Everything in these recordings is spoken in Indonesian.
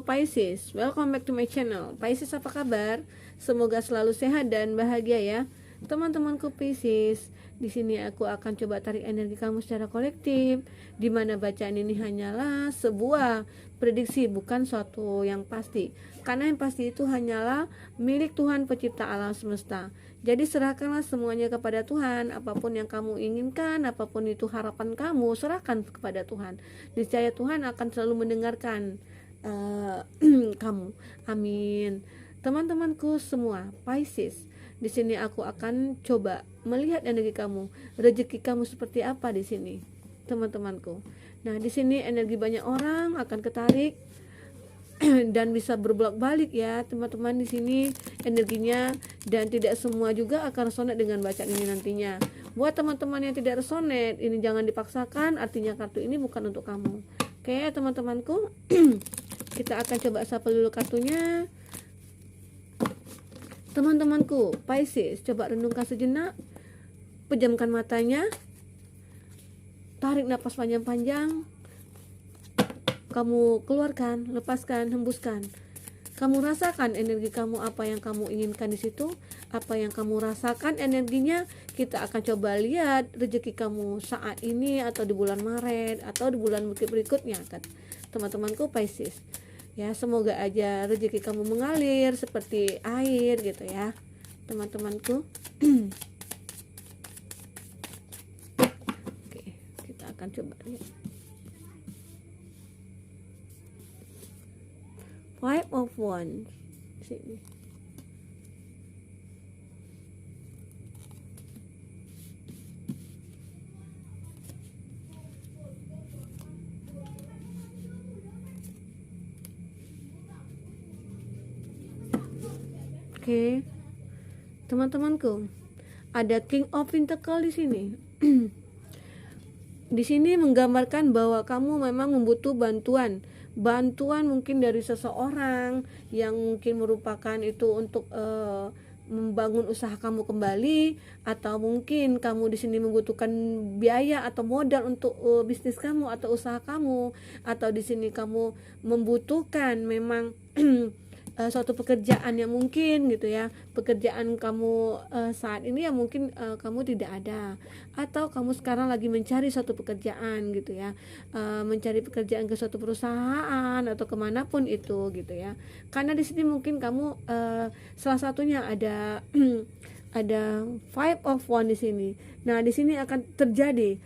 Pisces, welcome back to my channel. Pisces, apa kabar? Semoga selalu sehat dan bahagia ya. Teman-temanku Pisces, di sini aku akan coba tarik energi kamu secara kolektif, di mana bacaan ini hanyalah sebuah prediksi, bukan suatu yang pasti. Karena yang pasti itu hanyalah milik Tuhan pencipta alam semesta. Jadi serahkanlah semuanya kepada Tuhan. Apapun yang kamu inginkan, apapun itu harapan kamu, serahkan kepada Tuhan. Niscaya Tuhan akan selalu mendengarkan kamu. Amin. Teman-temanku semua Pisces, di sini aku akan coba melihat energi kamu, rezeki kamu seperti apa di sini, teman-temanku. Nah, di sini energi banyak orang akan ketarik dan bisa berbolak-balik ya, teman-teman. Di sini energinya, dan tidak semua juga akan resonate dengan bacaan ini nantinya. Buat teman-teman yang tidak resonate, ini jangan dipaksakan, artinya kartu ini bukan untuk kamu. Oke, teman-temanku. Kita akan coba sapa dulu kartunya. Teman-temanku Pisces, coba renungkan sejenak, pejamkan matanya, tarik napas panjang-panjang, kamu keluarkan, lepaskan, hembuskan. Kamu rasakan energi kamu, apa yang kamu inginkan di situ, apa yang kamu rasakan energinya. Kita akan coba lihat rezeki kamu saat ini, atau di bulan Maret, atau di bulan berikutnya, teman-temanku Pisces. Ya, semoga aja rezeki kamu mengalir seperti air gitu ya, teman-temanku. Oke, kita akan coba lihat. Five of Wands sini. Oke, teman-temanku, ada King of Pentacle di sini. Di sini menggambarkan bahwa kamu memang membutuhkan bantuan mungkin dari seseorang yang mungkin merupakan itu untuk membangun usaha kamu kembali, atau mungkin kamu di sini membutuhkan biaya atau modal untuk bisnis kamu atau usaha kamu, atau di sini kamu membutuhkan memang suatu pekerjaan yang mungkin gitu ya, pekerjaan kamu saat ini yang mungkin kamu tidak ada, atau kamu sekarang lagi mencari suatu pekerjaan gitu ya, mencari pekerjaan ke suatu perusahaan atau kemanapun itu gitu ya. Karena di sini mungkin kamu salah satunya ada ada Five of Wands di sini. Nah, di sini akan terjadi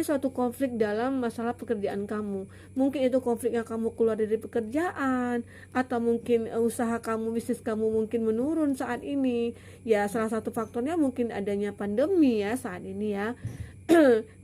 suatu konflik dalam masalah pekerjaan kamu. Mungkin itu konflik yang kamu keluar dari pekerjaan, atau mungkin usaha kamu, bisnis kamu mungkin menurun saat ini. Ya, salah satu faktornya mungkin adanya pandemi ya saat ini ya.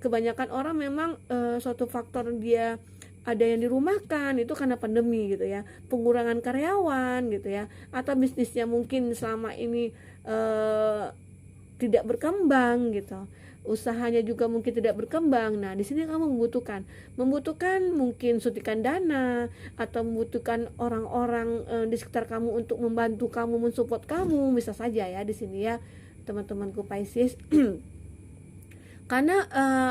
Kebanyakan orang memang suatu faktor dia ada yang dirumahkan itu karena pandemi gitu ya, pengurangan karyawan gitu ya, atau bisnisnya mungkin selama ini tidak berkembang gitu, usahanya juga mungkin tidak berkembang. Nah, di sini kamu membutuhkan mungkin suntikan dana, atau membutuhkan orang-orang di sekitar kamu untuk membantu kamu, mensupport kamu, bisa saja ya di sini ya, teman-temanku Pisces. Karena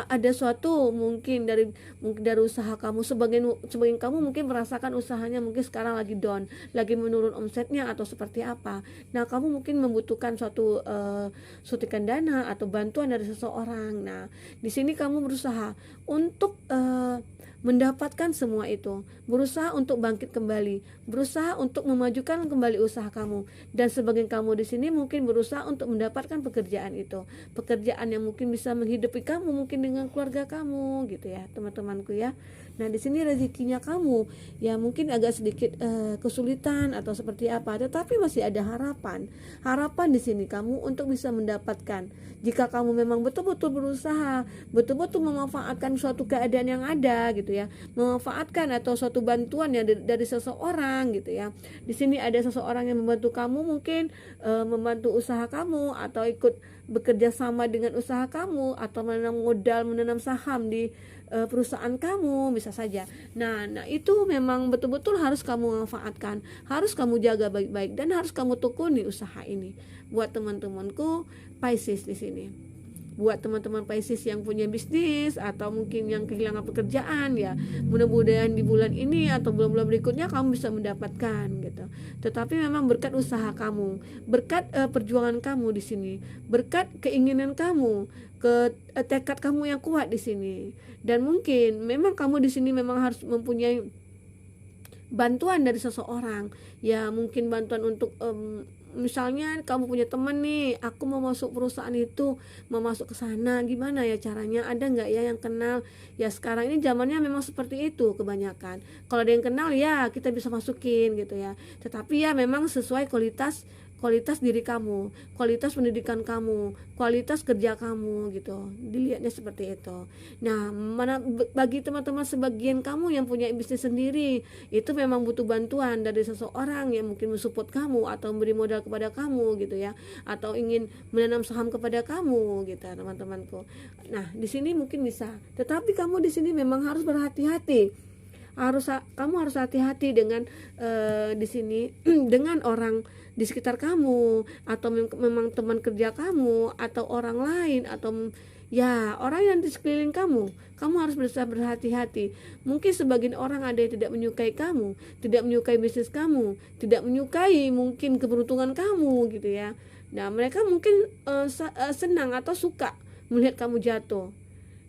ada suatu mungkin dari usaha kamu, sebagian kamu mungkin merasakan usahanya mungkin sekarang lagi down, lagi menurun omsetnya atau seperti apa. Nah, kamu mungkin membutuhkan suatu suntikan dana atau bantuan dari seseorang. Nah, di sini kamu berusaha untuk mendapatkan semua itu, berusaha untuk bangkit kembali, berusaha untuk memajukan kembali usaha kamu. Dan sebagian kamu di sini mungkin berusaha untuk mendapatkan pekerjaan itu, pekerjaan yang mungkin bisa menghidupi kamu, mungkin dengan keluarga kamu gitu ya, teman-temanku ya. Nah, di sini rezekinya kamu ya mungkin agak sedikit kesulitan atau seperti apa, tetapi masih ada harapan di sini kamu untuk bisa mendapatkan. Jika kamu memang betul-betul berusaha, betul-betul memanfaatkan suatu keadaan yang ada gitu ya, memanfaatkan atau suatu bantuan ya dari seseorang gitu ya. Di sini ada seseorang yang membantu kamu, mungkin membantu usaha kamu, atau ikut bekerja sama dengan usaha kamu, atau menanam modal, menanam saham di perusahaan kamu, bisa saja. Nah, itu memang betul-betul harus kamu manfaatkan, harus kamu jaga baik-baik, dan harus kamu tekuni usaha ini. Buat teman-temanku Pisces di sini. buat teman-teman Pisces yang punya bisnis atau mungkin yang kehilangan pekerjaan, ya mudah-mudahan di bulan ini atau bulan-bulan berikutnya kamu bisa mendapatkan gitu. Tetapi memang berkat usaha kamu, berkat perjuangan kamu di sini, berkat keinginan kamu, tekad kamu yang kuat di sini. Dan mungkin memang kamu di sini memang harus mempunyai bantuan dari seseorang, ya mungkin bantuan untuk misalnya kamu punya teman nih, aku mau masuk perusahaan itu, mau masuk ke sana, gimana ya caranya, ada nggak ya yang kenal? Ya sekarang ini zamannya memang seperti itu kebanyakan. Kalau ada yang kenal ya kita bisa masukin gitu ya. Tetapi ya memang sesuai kualitas diri kamu, kualitas pendidikan kamu, kualitas kerja kamu gitu. Dilihatnya seperti itu. Nah, bagi teman-teman sebagian kamu yang punya bisnis sendiri, itu memang butuh bantuan dari seseorang yang mungkin mensupport kamu atau memberi modal kepada kamu gitu ya, atau ingin menanam saham kepada kamu gitu, teman-temanku. Nah, di sini mungkin bisa. Tetapi kamu di sini memang harus berhati-hati. Kamu harus hati-hati dengan di sini dengan orang di sekitar kamu, atau memang teman kerja kamu, atau orang lain, atau ya orang yang di sekeliling kamu harus berusaha berhati-hati. Mungkin sebagian orang ada yang tidak menyukai kamu, tidak menyukai bisnis kamu, tidak menyukai mungkin keberuntungan kamu gitu ya. Nah mereka mungkin senang atau suka melihat kamu jatuh.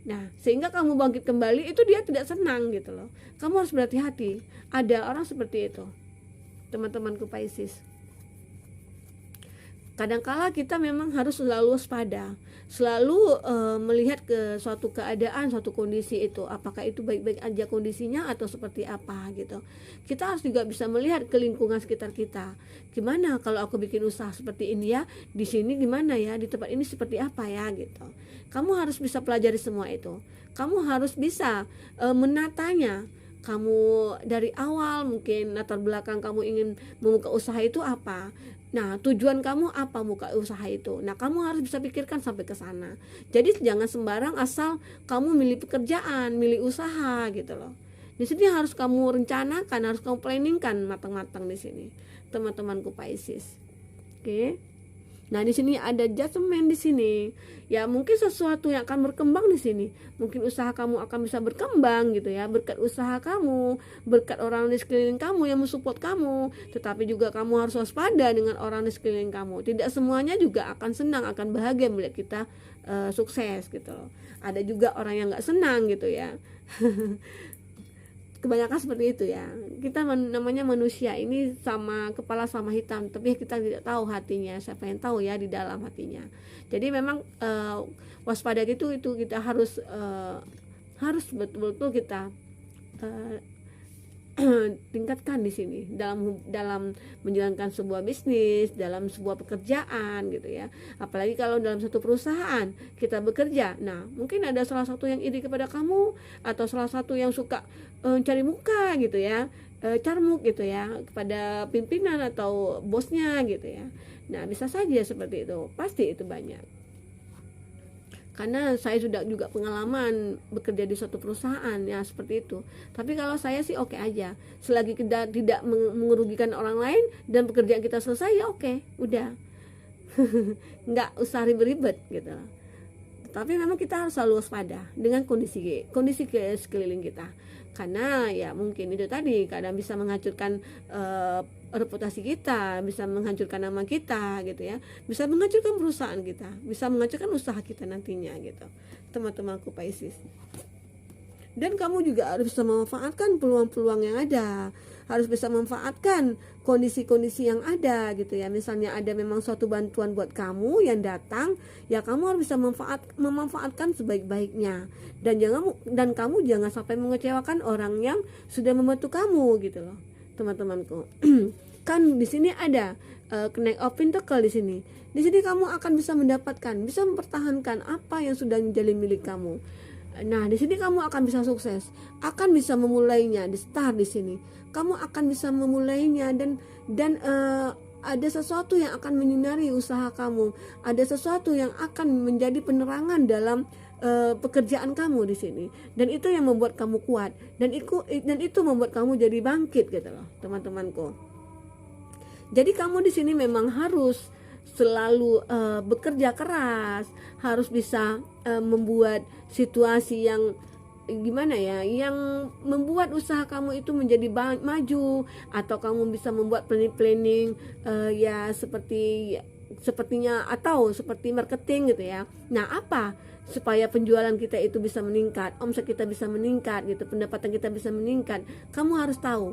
Nah, sehingga kamu bangkit kembali itu dia tidak senang gitu loh. Kamu harus berhati-hati. Ada orang seperti itu, teman-temanku Pisces. Kadangkala kita memang harus selalu waspada, selalu melihat ke suatu keadaan, suatu kondisi itu, apakah itu baik-baik aja kondisinya atau seperti apa gitu. Kita harus juga bisa melihat ke lingkungan sekitar kita. Gimana kalau aku bikin usaha seperti ini ya, di sini gimana ya, di tempat ini seperti apa ya gitu. Kamu harus bisa pelajari semua itu. Kamu harus bisa menatanya. Kamu dari awal mungkin latar belakang kamu ingin membuka usaha itu apa. Nah, tujuan kamu apa buka usaha itu? Nah, kamu harus bisa pikirkan sampai ke sana. Jadi jangan sembarang asal kamu milih pekerjaan, milih usaha gitu loh. Di sini harus kamu rencanakan, harus kamu planningkan matang-matang di sini, teman-temanku Pisces. Oke. Nah, di sini ada judgment di sini. Ya, mungkin sesuatu yang akan berkembang di sini. Mungkin usaha kamu akan bisa berkembang gitu ya, berkat usaha kamu, berkat orang di sekeliling kamu yang mensupport kamu. Tetapi juga kamu harus waspada dengan orang di sekeliling kamu. Tidak semuanya juga akan senang, akan bahagia melihat kita sukses gitu loh. Ada juga orang yang nggak senang gitu ya. Kebanyakan seperti itu ya. Kita namanya manusia ini sama kepala sama hitam, tapi kita tidak tahu hatinya. Siapa yang tahu ya di dalam hatinya. Jadi memang waspada itu kita harus betul-betul kita tingkatkan di sini dalam menjalankan sebuah bisnis, dalam sebuah pekerjaan gitu ya. Apalagi kalau dalam satu perusahaan kita bekerja. Nah, mungkin ada salah satu yang iri kepada kamu, atau salah satu yang suka cari muka gitu ya, carmuk gitu ya kepada pimpinan atau bosnya gitu ya. Nah, bisa saja seperti itu. Pasti itu banyak. Karena saya sudah juga pengalaman bekerja di suatu perusahaan ya seperti itu. Tapi kalau saya sih oke aja, selagi kita tidak mengerugikan orang lain dan pekerjaan kita selesai ya oke, udah. Nggak usah ribet-ribet gitu. Tapi memang kita harus selalu waspada dengan kondisi sekeliling kita. Karena ya mungkin itu tadi kadang bisa menghancurkan reputasi kita, bisa menghancurkan nama kita gitu ya, bisa menghancurkan perusahaan kita, bisa menghancurkan usaha kita nantinya gitu, teman-temanku Pisces. Dan kamu juga harus bisa memanfaatkan peluang-peluang yang ada, harus bisa memanfaatkan kondisi-kondisi yang ada gitu ya. Misalnya ada memang suatu bantuan buat kamu yang datang, ya kamu harus bisa memanfaatkan sebaik-baiknya. Dan kamu jangan sampai mengecewakan orang yang sudah membantu kamu gitu loh, teman-temanku. Kan di sini ada Knight of Pentacles di sini. Di sini kamu akan bisa mendapatkan, bisa mempertahankan apa yang sudah menjadi milik kamu. Nah, di sini kamu akan bisa sukses, akan bisa memulainya, di start di sini. Kamu akan bisa memulainya dan ada sesuatu yang akan menyinari usaha kamu. Ada sesuatu yang akan menjadi penerangan dalam pekerjaan kamu di sini. Dan itu yang membuat kamu kuat, dan itu membuat kamu jadi bangkit gitu loh, teman-temanku. Jadi kamu di sini memang harus selalu bekerja keras, harus bisa membuat situasi yang gimana ya, yang membuat usaha kamu itu menjadi maju, atau kamu bisa membuat planning ya sepertinya atau seperti marketing gitu ya. Nah, apa supaya penjualan kita itu bisa meningkat, omset kita bisa meningkat gitu, pendapatan kita bisa meningkat, kamu harus tahu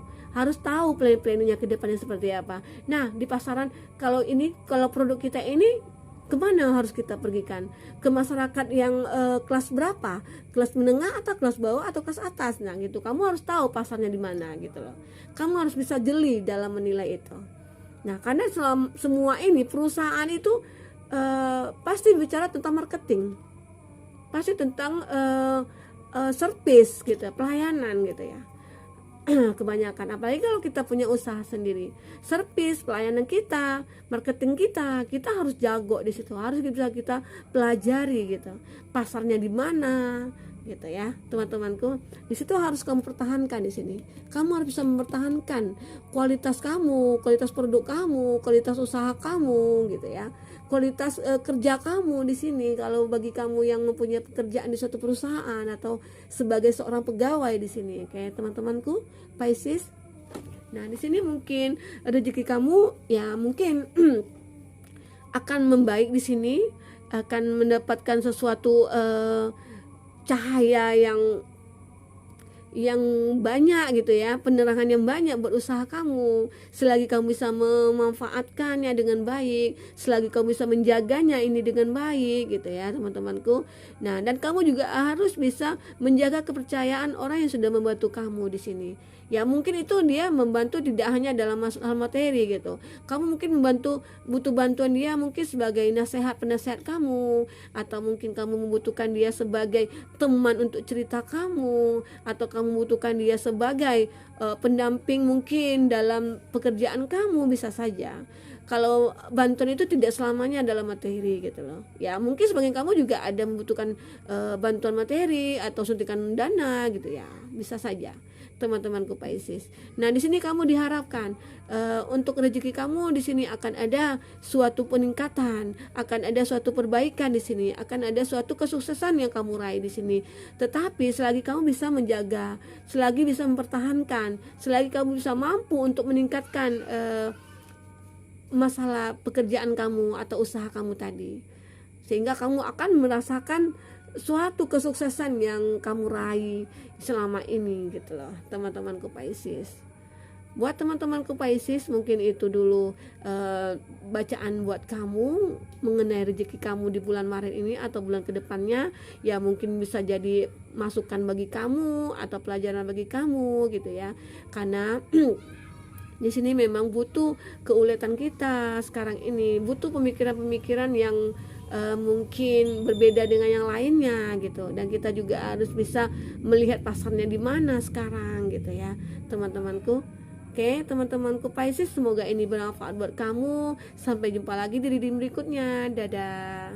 planningnya ke depannya seperti apa. Nah, di pasaran kalau produk kita ini kemana harus kita pergikan, ke masyarakat yang kelas berapa, kelas menengah atau kelas bawah atau kelas atas. Nah gitu, kamu harus tahu pasarnya di mana gitu loh, kamu harus bisa jeli dalam menilai itu. Nah, karena semua ini perusahaan itu pasti bicara tentang marketing, pasti tentang service gitu, pelayanan gitu ya. Kebanyakan, apalagi kalau kita punya usaha sendiri, service, pelayanan kita, marketing kita harus jago di situ, harus bisa kita pelajari gitu, pasarnya di mana gitu ya, teman-temanku. Di situ harus kamu pertahankan. Di sini kamu harus bisa mempertahankan kualitas kamu, kualitas produk kamu, kualitas usaha kamu gitu ya, kualitas kerja kamu di sini. Kalau bagi kamu yang mempunyai pekerjaan di suatu perusahaan atau sebagai seorang pegawai di sini, kayak teman-temanku Pisces. Nah, di sini mungkin rezeki kamu ya mungkin akan membaik di sini, akan mendapatkan sesuatu cahaya yang banyak gitu ya, penerangan yang banyak buat usaha kamu, selagi kamu bisa memanfaatkannya dengan baik, selagi kamu bisa menjaganya ini dengan baik gitu ya, teman-temanku. Nah, dan kamu juga harus bisa menjaga kepercayaan orang yang sudah membantu kamu di sini. Ya mungkin itu dia membantu tidak hanya dalam hal materi gitu. Kamu mungkin butuh bantuan dia mungkin sebagai penasehat kamu, atau mungkin kamu membutuhkan dia sebagai teman untuk cerita kamu, atau kamu membutuhkan dia sebagai pendamping mungkin dalam pekerjaan kamu, bisa saja. Kalau bantuan itu tidak selamanya dalam materi gitu loh. Ya mungkin sebagian kamu juga ada membutuhkan bantuan materi atau suntikan dana gitu ya, bisa saja, teman-temanku Pisces. Nah, di sini kamu diharapkan untuk rezeki kamu di sini akan ada suatu peningkatan, akan ada suatu perbaikan di sini, akan ada suatu kesuksesan yang kamu raih di sini. Tetapi selagi kamu bisa menjaga, selagi bisa mempertahankan, selagi kamu bisa mampu untuk meningkatkan masalah pekerjaan kamu atau usaha kamu tadi, sehingga kamu akan merasakan suatu kesuksesan yang kamu raih selama ini gitu loh, teman-temanku Pisces. Buat teman-temanku Pisces, mungkin itu dulu bacaan buat kamu mengenai rezeki kamu di bulan Maret ini atau bulan kedepannya. Ya mungkin bisa jadi masukan bagi kamu atau pelajaran bagi kamu gitu ya, karena di sini memang butuh keuletan kita sekarang ini, butuh pemikiran-pemikiran yang mungkin berbeda dengan yang lainnya gitu, dan kita juga harus bisa melihat pasarnya di mana sekarang gitu ya, teman-temanku. Oke, teman-temanku Pisces, semoga ini bermanfaat buat kamu. Sampai jumpa lagi di reading berikutnya. Dadah.